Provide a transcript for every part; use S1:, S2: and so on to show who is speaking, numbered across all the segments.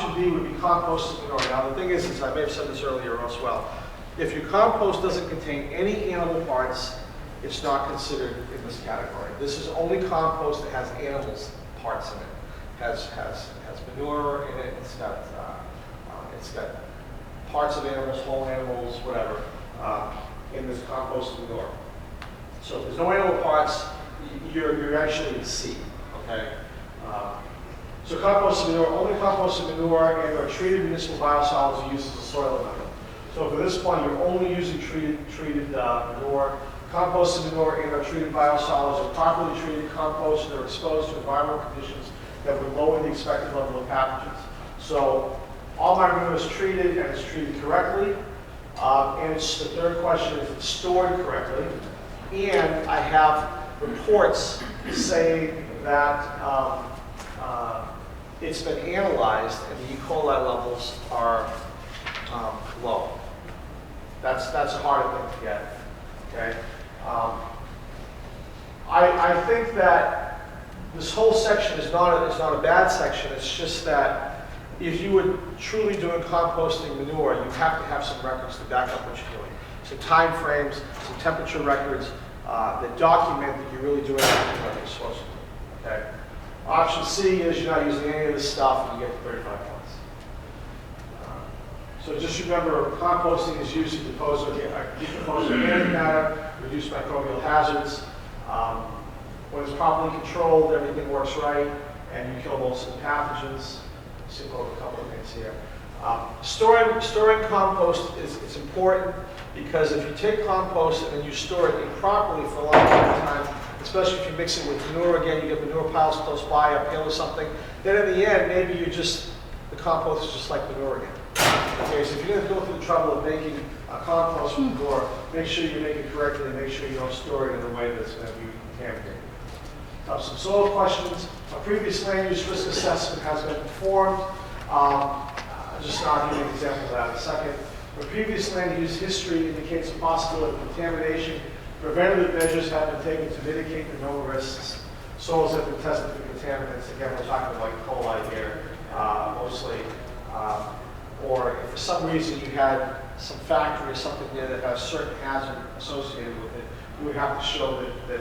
S1: Option B would be composted manure. Now the thing is I may have said this earlier as well, if your compost doesn't contain any animal parts, it's not considered in this category. This is only compost that has animals parts in it. Has manure in it. It's got parts of animals, whole animals, whatever, in this compost manure. So if there's no animal parts, you're actually in C. Okay. So composted manure, only composted manure and or treated municipal biosolids are used as a soil amendment. So for this one, you're only using treated manure. Composted manure and or treated biosolids are properly treated compost and are exposed to environmental conditions that would lower the expected level of pathogens. So all my manure is treated and it's treated correctly. And the third question is it's stored correctly. And I have reports saying that it's been analyzed and the E. coli levels are low. That's a harder thing to get. Okay. I think that this whole section is not a bad section. It's just that if you were truly doing composting manure, you have to have some records to back up what you're doing. Some time frames, some temperature records that document that you're really doing everything like you're supposed to do. Okay. Option C is you're not using any of this stuff and you get 35 points. So just remember, composting is used to decompose organic matter, reduce microbial hazards. When it's properly controlled, everything works right, and you kill most of the pathogens. See over a couple of things here. Storing compost is important because if you take compost and then you store it improperly for a long period of time, especially if you mix it with manure again, you get manure piles close by, uphill or something, then in the end, maybe the compost is just like manure again. Okay, so if you're going to go through the trouble of making a compost from manure, make sure you make it correctly and make sure you don't store it in a way that's going to be contaminated. Some soil questions. A previous land use risk assessment has been performed. Just I'll give you an example of that in a second. The previous land use history indicates a possibility of contamination. Preventative measures have been taken to mitigate the known risks. Soils have been tested for contaminants. Again, we're talking about E. coli here, mostly. Or if for some reason you had some factory or something there that has certain hazard associated with it, you would have to show that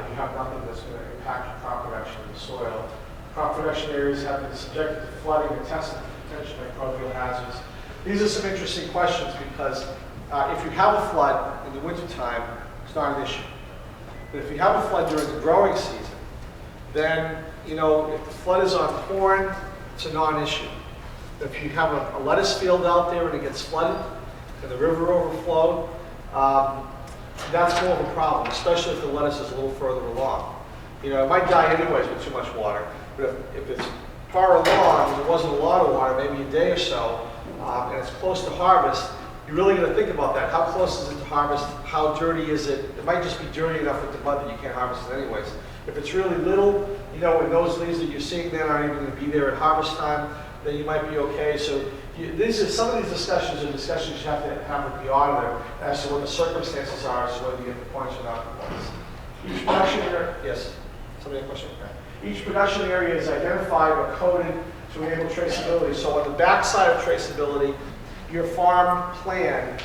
S1: you have nothing that's going to impact your crop production in the soil. Crop production areas have been subjected to flooding and tested for potential microbial hazards. These are some interesting questions because if you have a flood in the wintertime, it's not an issue. But if you have a flood during the growing season, then, if the flood is on corn, it's a non-issue. If you have a lettuce field out there and it gets flooded and the river overflowed, that's more of a problem, especially if the lettuce is a little further along. It might die anyways with too much water, but if it's far along and there wasn't a lot of water, maybe a day or so, and it's close to harvest, you're really going to think about that. How close is it to harvest? How dirty is it? It might just be dirty enough with the mud that you can't harvest it anyways. If it's really little, and those leaves that you're seeing there aren't even going to be there at harvest time, then you might be okay. So some of these discussions are discussions you have to have with the auditor as to what the circumstances are as to whether you get the points or not the points. Each production area, yes? Somebody have a question? Okay. Each production area is identified or coded to enable traceability. So on the back side of traceability, your farm plan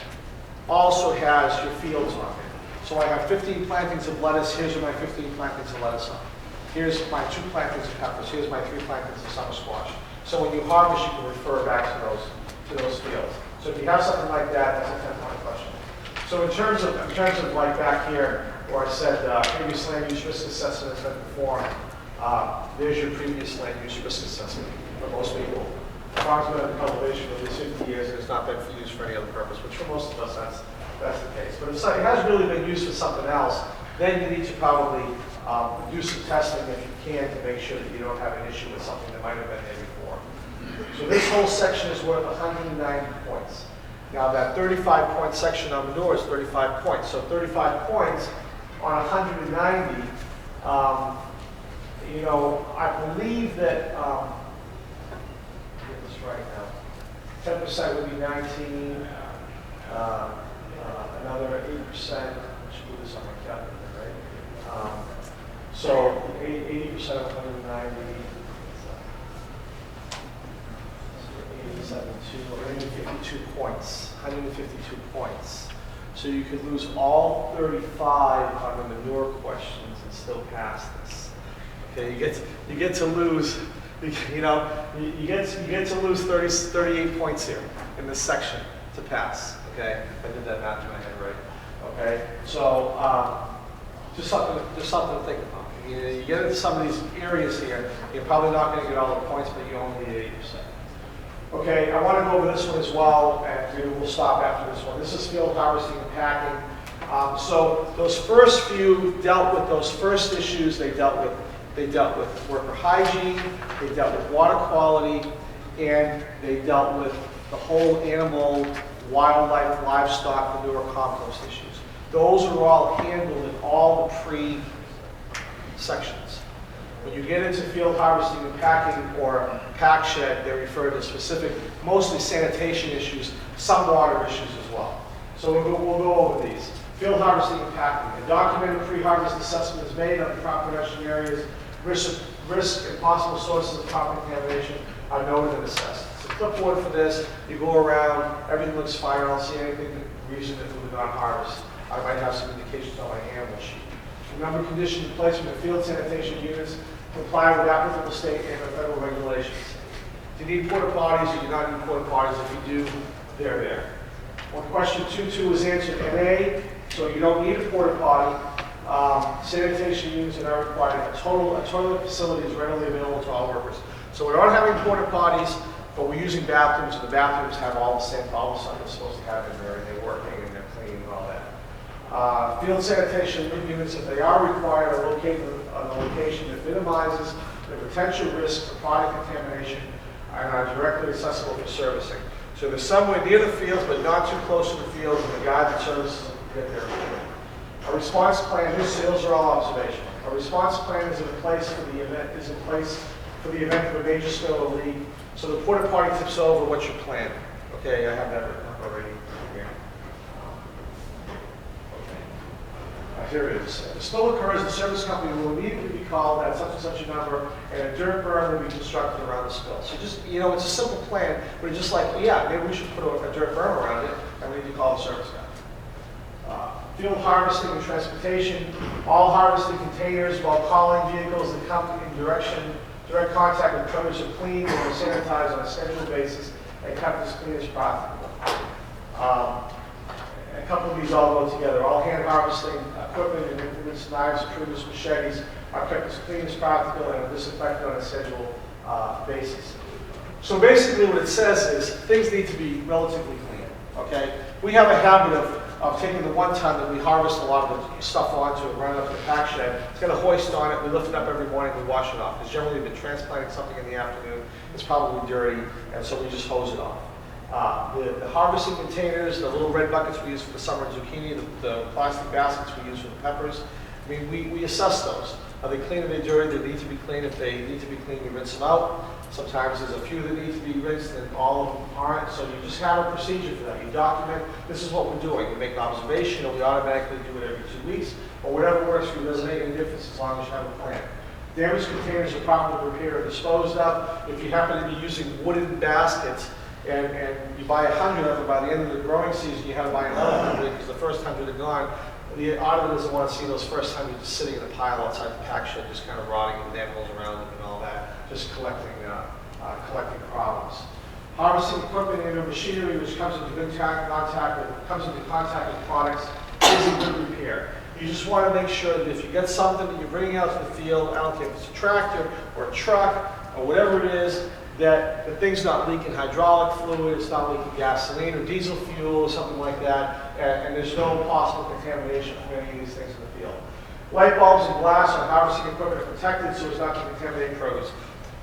S1: also has your fields on it. So I have 15 plantings of lettuce. Here's where my 15 plantings of lettuce are. Here's my 2 plantings of peppers. Here's my 3 plantings of summer squash. So when you harvest, you can refer back to those fields. So if you have something like that, that's a 10-point question. So in terms of like back here, where I said previous land use risk assessment has been performed, there's your previous land use risk assessment for most people. The farm's been in cultivation for at least 50 years and it's not been used for any other purpose, which for most of us that's the case. But if it has really been used for something else, then you need to probably do some testing if you can to make sure that you don't have an issue with something that might have been there before. So this whole section is worth 190 points. Now that 35-point section on manure is 35 points. So 35 points on 190, I believe that, get this right now, 10% would be 19, another 8%, I should do this on my calculator, right? So 80% of 190, 152 points. 152 points. So you could lose all 35 on the manure questions and still pass this. Okay, you get to lose, you know, you get to lose 38 points here in this section to pass. Okay, if I did that math in my head right. Okay, so just something to think about. You get into some of these areas here, you're probably not going to get all the points, but you only need 80%. Okay, I want to go over this one as well, and maybe we'll stop after this one. This is field harvesting and packing. So those first few dealt with those first issues. They dealt with worker hygiene, they dealt with water quality, and they dealt with the whole animal, wildlife, livestock, manure, compost issues. Those are all handled in all the sections. When you get into field harvesting and packing or pack shed, they refer to specific, mostly sanitation issues, some water issues as well. So we'll go over these. Field harvesting and packing. A documented pre-harvest assessment is made of the crop production areas. Risk and possible sources of crop contamination are noted and assessed. It's a clipboard for this. You go around, everything looks fine. I don't see anything reason that we would not harvest. I might have some indications on my animal sheet. Remember, condition and placement of field sanitation units comply with applicable state and federal regulations. Do you need porta potties? You do not need porta potties. If you do, they're there. Well, question 2.2 is answered NA, so you don't need a porta potty. Sanitation units are not required. A toilet facility is readily available to all workers. So we're not having porta potties, but we're using bathrooms, and the bathrooms have all the stuff they're supposed to have in there, and they're working and they're clean and all that. Field sanitation units, if they are required, are located on a location that minimizes the potential risk of product contamination and are directly accessible for servicing. So they're somewhere near the fields, but not too close to the fields, and the guy that services them can get there. A response plan, his sales are all observational. A response plan is in place for the event of a major spill or leak. So the porta potty tips over, what's your plan? Okay, I have that written up already here. Here it is. If a spill occurs, the service company will immediately be called at such and such a number, and a dirt berm will be constructed around the spill. So just, you know, it's a simple plan, but it's just like, yeah, maybe we should put a dirt berm around it, and we need to call the service guy. Field harvesting and transportation. All harvesting containers, while calling vehicles that come in direct contact with produce are cleaned and sanitized on a scheduled basis and kept as clean as practical. A couple of these all go together. All hand harvesting equipment and implements, knives, trimmers, machetes are kept as clean as practical and are disinfected on a scheduled basis. So basically what it says is things need to be relatively clean, okay? We have a habit of taking the 1 ton that we harvest a lot of the stuff onto and run it up to the pack shed. It's got a hoist on it. We lift it up every morning. We wash it off. Because generally we've been transplanting something in the afternoon. It's probably dirty, and so we just hose it off. The harvesting containers, the little red buckets we use for the summer zucchini, the plastic baskets we use for the peppers, I mean, we assess those. Are they clean? Are they dirty? They need to be clean. If they need to be clean, we rinse them out. Sometimes there's a few that need to be rinsed and all of them aren't. So you just have a procedure for that. You document, this is what we're doing. We make an observation, or we automatically do it every 2 weeks, or whatever works for you. It doesn't make any difference as long as you have a plan. Damaged containers are properly repaired or disposed of. If you happen to be using wooden baskets, and you buy 100 of them, by the end of the growing season, you have to buy another 100 because the first 100 are gone. The auditor doesn't want to see those first 100 just sitting in a pile outside the pack shed, just kind of rotting with animals around them and all that, just collecting problems. Harvesting equipment and machinery which comes into contact with products is in good repair. You just want to make sure that if you get something that you're bringing out to the field, I don't care if it's a tractor or a truck or whatever it is, that the thing's not leaking hydraulic fluid, it's not leaking gasoline or diesel fuel or something like that, and there's no possible contamination from any of these things in the field. Light bulbs and glass on harvesting equipment are protected so as not to contaminate produce.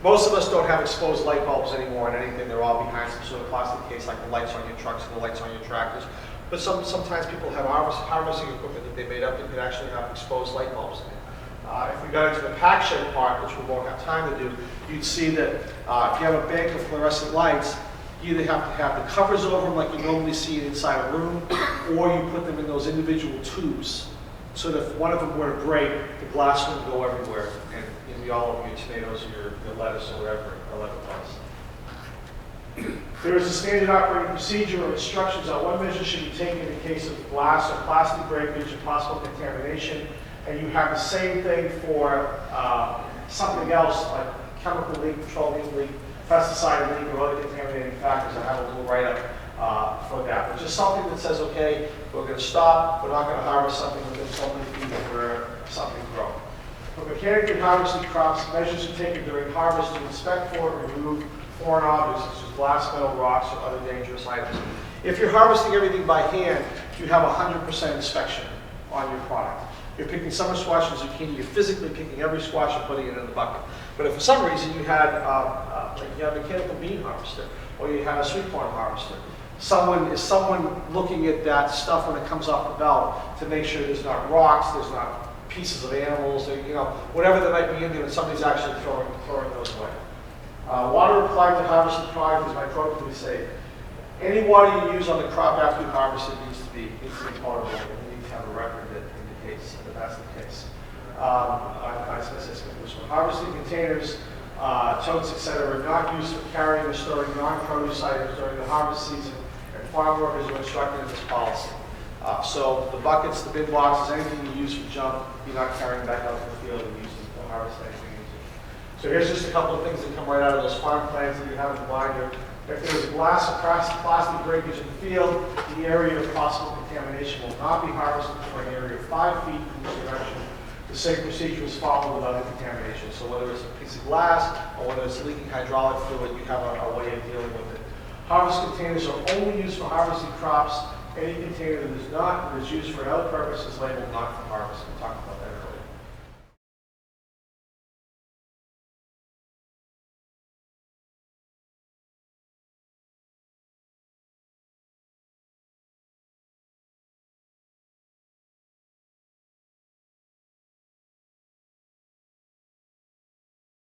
S1: Most of us don't have exposed light bulbs anymore on anything. They're all behind some sort of plastic case, like the lights on your trucks and the lights on your tractors. But sometimes people have harvesting equipment that they made up that could actually have exposed light bulbs in it. If we got into the pack shed part, which we won't have time to do, you'd see that if you have a bank of fluorescent lights, you either have to have the covers over them like you normally see inside a room, or you put them in those individual tubes so that if one of them were to break, the glass wouldn't go everywhere and be all over your tomatoes or your lettuce or whatever it was. There is a standard operating procedure or instructions on what measures should be taken in case of glass or plastic breakage and possible contamination. And you have the same thing for something else like chemical leak, petroleum leak, pesticide leak, or other contaminating factors. I have a little write-up for that. But just something that says, okay, we're going to stop, we're not going to harvest something within so many feet of where something grows. For mechanically harvested crops, measures are taken during harvest to inspect for and remove foreign objects such as glass, metal, rocks, or other dangerous items. If you're harvesting everything by hand, you have 100% inspection on your product. You're picking summer squash and zucchini, you're physically picking every squash and putting it in the bucket. But if for some reason you had a mechanical bean harvester, or you had a sweet corn harvester, is someone looking at that stuff when it comes off the belt to make sure there's not rocks, there's not pieces of animals, or, whatever that might be in there, and somebody's actually throwing those away. Water applied to harvested product is microbically safe. Any water you use on the crop after you harvest it needs to be potable, and you need to have a record that indicates that that's the case. Harvesting containers, totes, etc., are not used for carrying or storing non-produce items during the harvest season, and farm workers are instructed in this policy. So the buckets, the bin boxes, anything you use for junk, you're not carrying back out to the field and using to harvest anything. So here's just a couple of things that come right out of those farm plans that you have in the binder. If there is glass or plastic breakage in the field, the area of possible contamination will not be harvested for an area of 5 feet from each direction. The same procedure is followed with other contamination. So whether it's a piece of glass or whether it's leaking hydraulic fluid, you have a way of dealing with it. Harvest containers are only used for harvesting crops. Any container that is not, that is used for another purpose, is labeled not for harvest. We talked about that earlier.